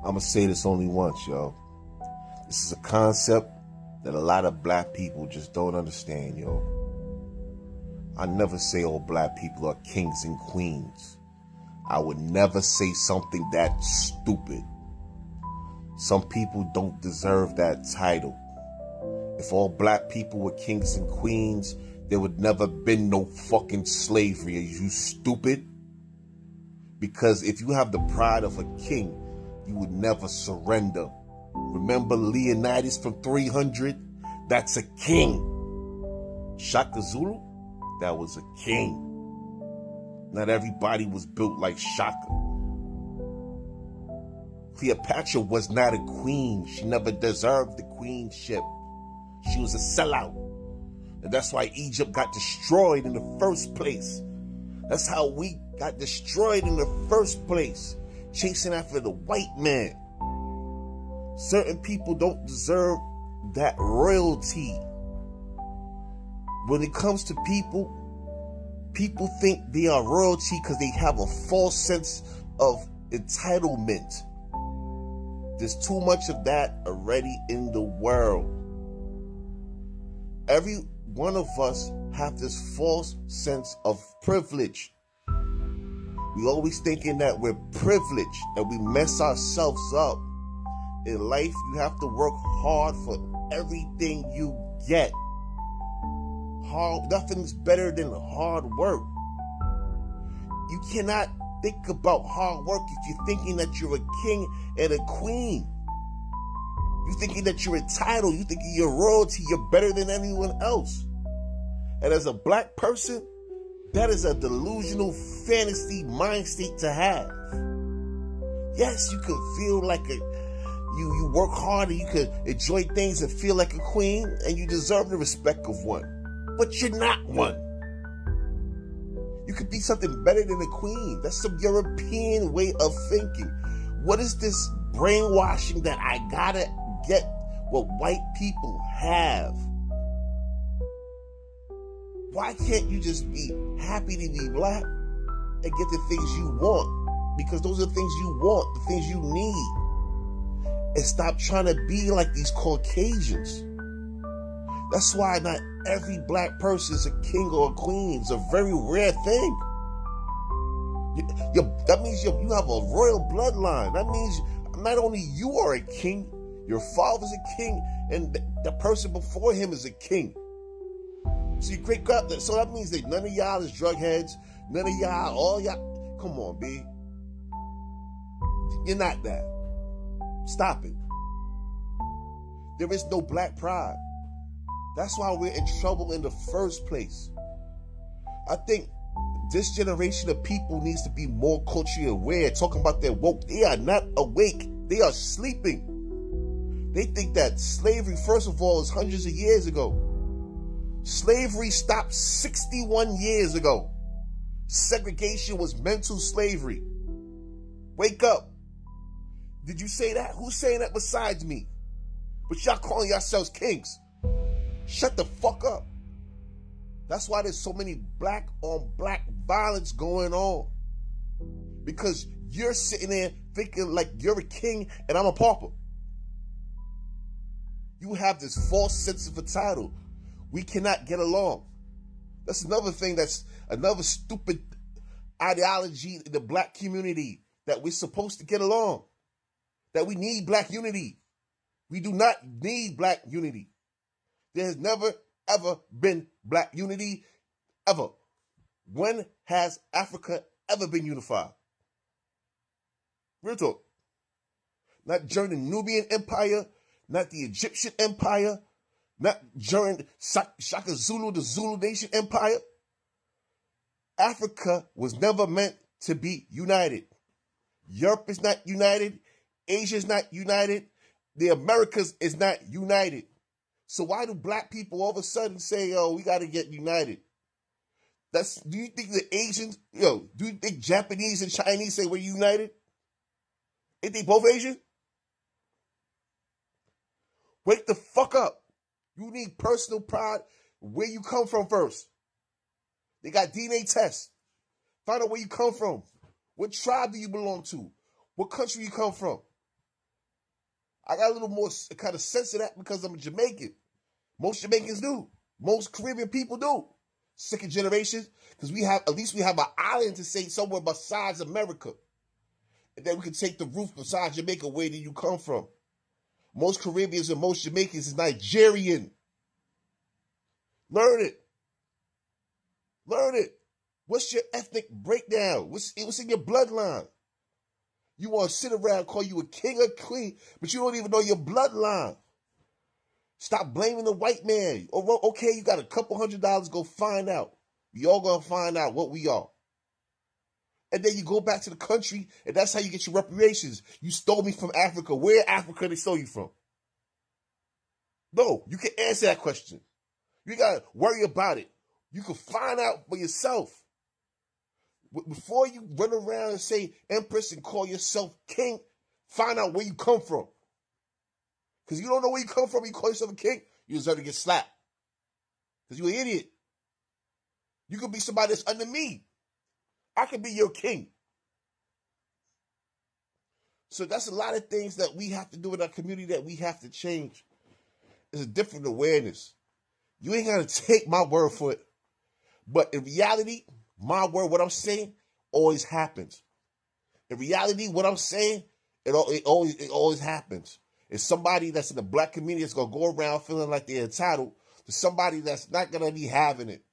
I'm going to say this only once, yo. This is a concept that a lot of black people just don't understand, yo. I never say all black people are kings and queens. I would never say something that stupid. Some people don't deserve that title. If all black people were kings and queens, there would never been no fucking slavery. Are you stupid? Because if you have the pride of a king, you would never surrender. Remember Leonidas from 300? That's a king. Shaka Zulu? That was a king. Not everybody was built like Shaka. Cleopatra was not a queen. She never deserved the queenship. She was a sellout. And that's why Egypt got destroyed in the first place. That's how we got destroyed in the first place. Chasing after the white man. Certain people don't deserve that royalty. When it comes to people think they are royalty because they have a false sense of entitlement. There's too much of that already in the world. Every one of us have this false sense of privilege. We always thinking that we're privileged and we mess ourselves up. In life, you have to work hard for everything you get. Nothing's better than hard work. You cannot think about hard work if you're thinking that you're a king and a queen. You're thinking that you're entitled. You're thinking you're royalty. You're better than anyone else. And as a black person, that is a delusional fantasy mind state to have. Yes, you can feel like you work hard and you can enjoy things and feel like a queen and you deserve the respect of one. But you're not one. You could be something better than a queen. That's some European way of thinking. What is this brainwashing that I gotta get what white people have? Why can't you just be happy to be black and get the things you want? Because those are the things you want, the things you need. And stop trying to be like these Caucasians. That's why not every black person is a king or a queen. It's a very rare thing. That means you have a royal bloodline. That means not only you are a king, your father's a king, and the person before him is a king. So your great God, so that means that none of y'all is drug heads. None of y'all, all y'all. Come on, B. You're not that. Stop it. There is no black pride. That's why we're in trouble in the first place. I think this generation of people needs to be more culturally aware, talking about their woke. They are not awake. They are sleeping. They think that slavery, first of all, is hundreds of years ago. Slavery stopped 61 years ago. Segregation was mental slavery. Wake up. Did you say that? Who's saying that besides me? But y'all calling yourselves kings. Shut the fuck up. That's why there's so many black on black violence going on. Because you're sitting there thinking like you're a king and I'm a pauper. You have this false sense of entitlement. We cannot get along. That's another thing, that's another stupid ideology in the black community, that we're supposed to get along. That we need black unity. We do not need black unity. There has never, ever been black unity, ever. When has Africa ever been unified? Real talk. Not during the Nubian Empire, not the Egyptian Empire, not during Shaka Zulu, the Zulu Nation Empire. Africa was never meant to be united. Europe is not united. Asia is not united. The Americas is not united. So why do black people all of a sudden say, "Oh, we got to get united"? Do you think the Asians, do you think Japanese and Chinese say we're united? Ain't they both Asian? Wake the fuck up. You need personal pride where you come from first. They got DNA tests. Find out where you come from. What tribe do you belong to? What country you come from? I got a little more kind of sense of that because I'm a Jamaican. Most Jamaicans do. Most Caribbean people do. Second generation, because at least we have an island to say somewhere besides America. And then we can take the roof besides Jamaica. Where did you come from? Most Caribbeans and most Jamaicans is Nigerian. Learn it. Learn it. What's your ethnic breakdown? What's in your bloodline? You want to sit around and call you a king or queen, but you don't even know your bloodline. Stop blaming the white man. Okay, you got a couple $100, go find out. We all gonna find out what we are. And then you go back to the country, and that's how you get your reparations. You stole me from Africa. Where in Africa they stole you from? No, you can answer that question. You gotta worry about it. You can find out for yourself. Before you run around and say empress and call yourself king, find out where you come from. Because you don't know where you come from, you call yourself a king, you deserve to get slapped. Because you're an idiot. You could be somebody that's under me. I could be your king. So that's a lot of things that we have to do in our community that we have to change. It's a different awareness. You ain't got to take my word for it. But in reality, my word, what I'm saying, always happens. In reality, what I'm saying, it always happens. It's somebody that's in the black community that's going to go around feeling like they're entitled to somebody that's not going to be having it.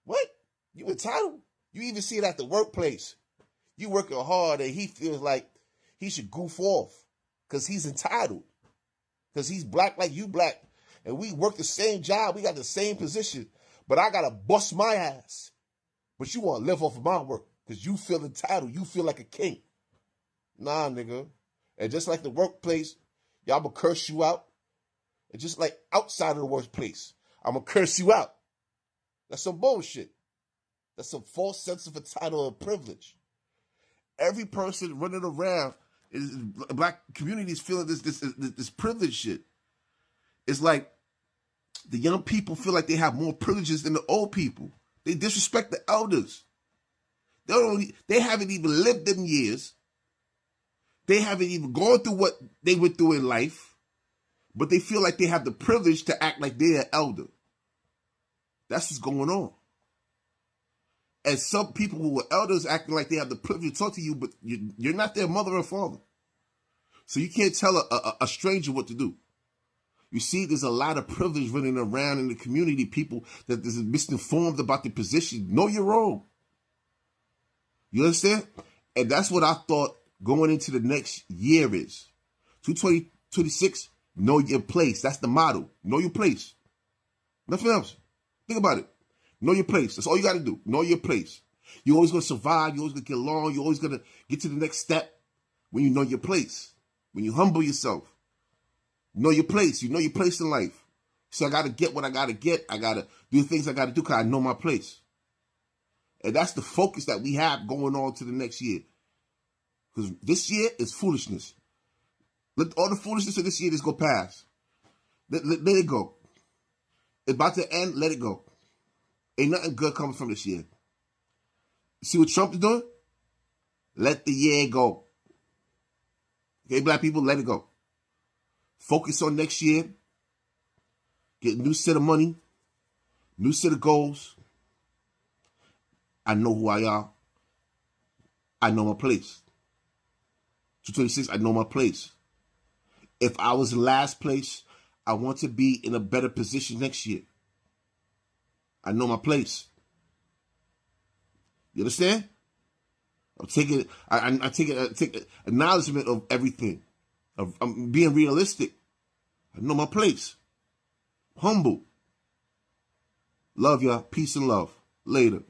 What? You entitled? You even see it at the workplace. You working hard and he feels like he should goof off because he's entitled. Because he's black like you black. And we work the same job. We got the same position. But I got to bust my ass. But you want to live off of my work because you feel entitled. You feel like a king. Nah, nigga. And just like the workplace, y'all going to curse you out. And just like outside of the workplace, I'm going to curse you out. That's some bullshit. That's some false sense of entitlement and privilege. Every person running around, black communities feeling this privilege shit. It's like the young people feel like they have more privileges than the old people. They disrespect the elders. They haven't even lived them years. They haven't even gone through what they went through in life, but they feel like they have the privilege to act like they're an elder. That's what's going on. And some people who are elders acting like they have the privilege to talk to you, but you're not their mother or father. So you can't tell a stranger what to do. You see, there's a lot of privilege running around in the community, people that is misinformed about their position. Know your role. You understand? And that's what I thought going into the next year is. 2026, know your place. That's the motto. Know your place. Nothing else. Think about it. Know your place. That's all you got to do. Know your place. You're always going to survive. You're always going to get along. You're always going to get to the next step when you know your place. When you humble yourself. Know your place. You know your place in life. So I got to get what I got to get. I got to do things I got to do because I know my place. And that's the focus that we have going on to the next year. Because this year is foolishness. Let all the foolishness of this year just go past. Let it go. It's about to end. Let it go. Ain't nothing good coming from this year. You see what Trump is doing? Let the year go. Okay, black people, let it go. Focus on next year. Get a new set of money. New set of goals. I know who I are. I know my place. 226, I know my place. If I was in last place, I want to be in a better position next year. I know my place. You understand? I take acknowledgement of everything. I'm being realistic. I know my place. Humble. Love y'all. Peace and love. Later.